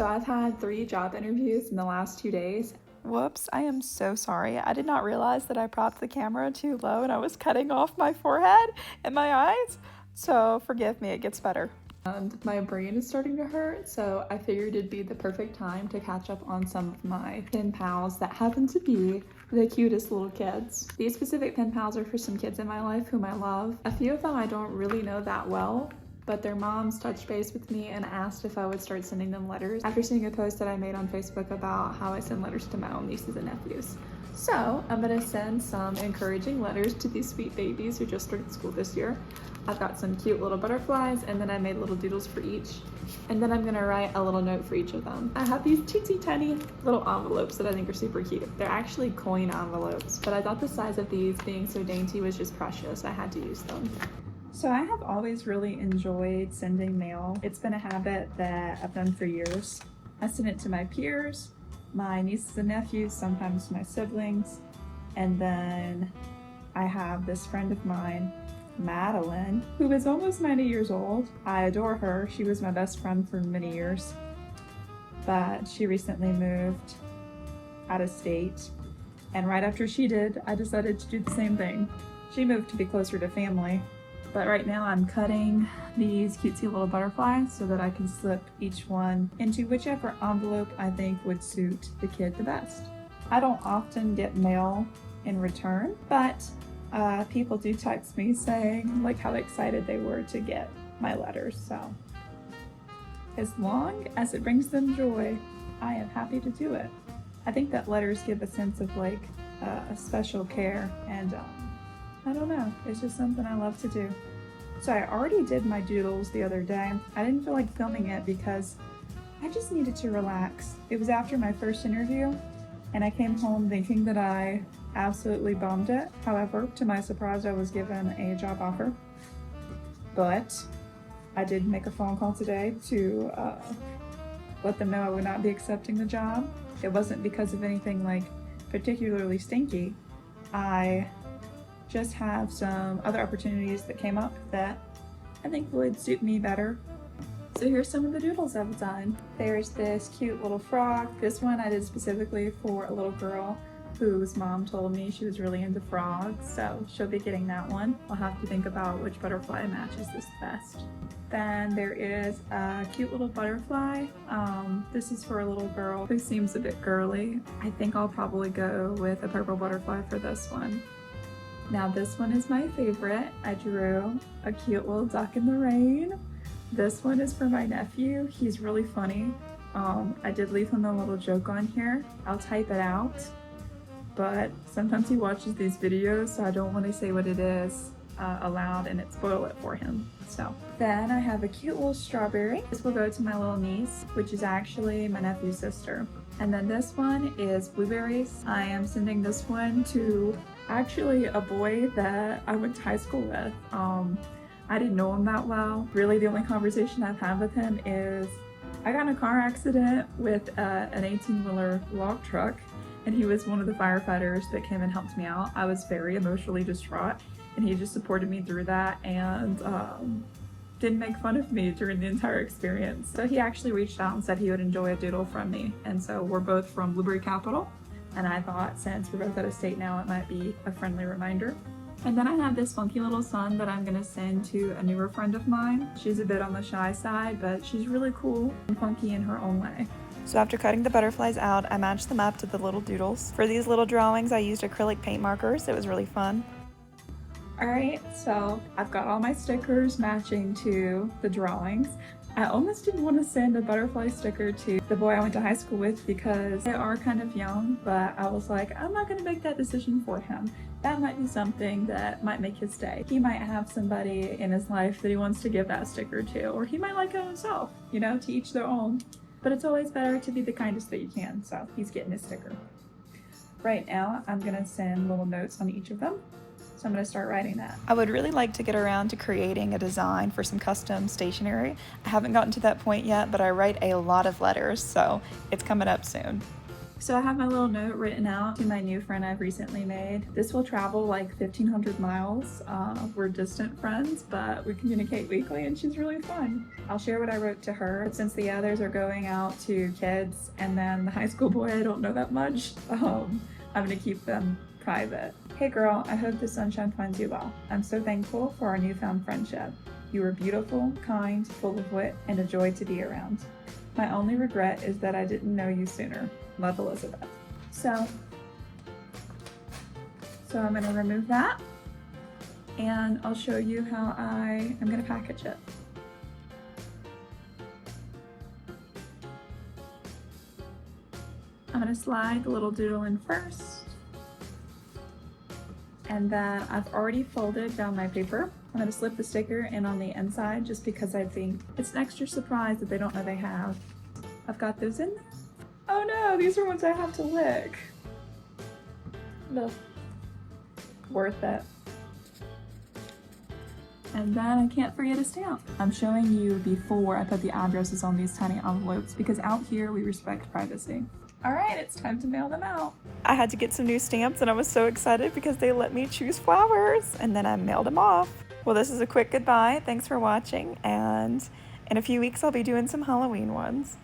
So I've had 3 job interviews in the last 2 days. Whoops, I am so sorry. I did not realize that I propped the camera too low and I was cutting off my forehead and my eyes. So forgive me, it gets better. And my brain is starting to hurt, so I figured it'd be the perfect time to catch up on some of my pen pals that happen to be the cutest little kids. These specific pen pals are for some kids in my life whom I love. A few of them I don't really know that well, but their moms touched base with me and asked if I would start sending them letters after seeing a post that I made on Facebook about how I send letters to my own nieces and nephews. So I'm gonna send some encouraging letters to these sweet babies who just started school this year. I've got some cute little butterflies, and then I made little doodles for each. And then I'm gonna write a little note for each of them. I have these teensy tiny little envelopes that I think are super cute. They're actually coin envelopes, but I thought the size of these being so dainty was just precious. I had to use them. So I have always really enjoyed sending mail. It's been a habit that I've done for years. I send it to my peers, my nieces and nephews, sometimes my siblings, and then I have this friend of mine, Madeline, who is almost 90 years old. I adore her. She was my best friend for many years, but she recently moved out of state, and right after she did, I decided to do the same thing. She moved to be closer to family, but right now I'm cutting these cutesy little butterflies so that I can slip each one into whichever envelope I think would suit the kid the best. I don't often get mail in return, but people do text me saying like how excited they were to get my letters. So as long as it brings them joy, I am happy to do it. I think that letters give a sense of like a special care, and I don't know, it's just something I love to do. So I already did my doodles the other day. I didn't feel like filming it because I just needed to relax. It was after my first interview, and I came home thinking that I absolutely bombed it. However, to my surprise, I was given a job offer. But I did make a phone call today to let them know I would not be accepting the job. It wasn't because of anything like particularly stinky. I just have some other opportunities that came up that I think would suit me better. So here's some of the doodles I've done. There's this cute little frog. This one I did specifically for a little girl whose mom told me she was really into frogs, so she'll be getting that one. I'll have to think about which butterfly matches this best. Then there is a cute little butterfly. This is for a little girl who seems a bit girly. I think I'll probably go with a purple butterfly for this one. Now this one is my favorite. I drew a cute little duck in the rain. This one is for my nephew. He's really funny. I did leave him a little joke on here. I'll type it out, but sometimes he watches these videos, so I don't want to say what it is aloud and it spoil it for him. So then I have a cute little strawberry. This will go to my little niece, which is actually my nephew's sister. And then this one is blueberries. I am sending this one to actually a boy that I went to high school with. I didn't know him that well. Really, the only conversation I've had with him is I got in a car accident with an 18-wheeler log truck, and he was one of the firefighters that came and helped me out. I was very emotionally distraught, and he just supported me through that and didn't make fun of me during the entire experience. So he actually reached out and said he would enjoy a doodle from me. And so we're both from Blueberry Capital, and I thought since we're both out of state now, it might be a friendly reminder. And then I have this funky little sun that I'm gonna send to a newer friend of mine. She's a bit on the shy side, but she's really cool and funky in her own way. So after cutting the butterflies out, I matched them up to the little doodles. For these little drawings, I used acrylic paint markers. It was really fun. Alright, so I've got all my stickers matching to the drawings. I almost didn't want to send a butterfly sticker to the boy I went to high school with because they are kind of young, but I was like, I'm not going to make that decision for him. That might be something that might make his day. He might have somebody in his life that he wants to give that sticker to, or he might like it himself, you know, to each their own. But it's always better to be the kindest that you can, so he's getting his sticker. Right now, I'm going to send little notes on each of them. So I'm going to start writing that. I would really like to get around to creating a design for some custom stationery. I haven't gotten to that point yet, but I write a lot of letters, so it's coming up soon. So I have my little note written out to my new friend I've recently made. This will travel like 1,500 miles. We're distant friends, but we communicate weekly and she's really fun. I'll share what I wrote to her, but since the others are going out to kids and then the high school boy I don't know that much, I'm gonna keep them private. Hey girl, I hope the sunshine finds you well. I'm so thankful for our newfound friendship. You are beautiful, kind, full of wit, and a joy to be around. My only regret is that I didn't know you sooner. Love, Elizabeth. So I'm gonna remove that and I'll show you how I'm gonna package it. I'm gonna slide the little doodle in first. And then I've already folded down my paper. I'm gonna slip the sticker in on the inside just because I think it's an extra surprise that they don't know they have. I've got those in there. Oh no, these are ones I have to lick. Ugh. Worth it. And then I can't forget a stamp. I'm showing you before I put the addresses on these tiny envelopes because out here we respect privacy. All right, it's time to mail them out. I had to get some new stamps and I was so excited because they let me choose flowers and then I mailed them off. Well, this is a quick goodbye. Thanks for watching, and in a few weeks I'll be doing some Halloween ones.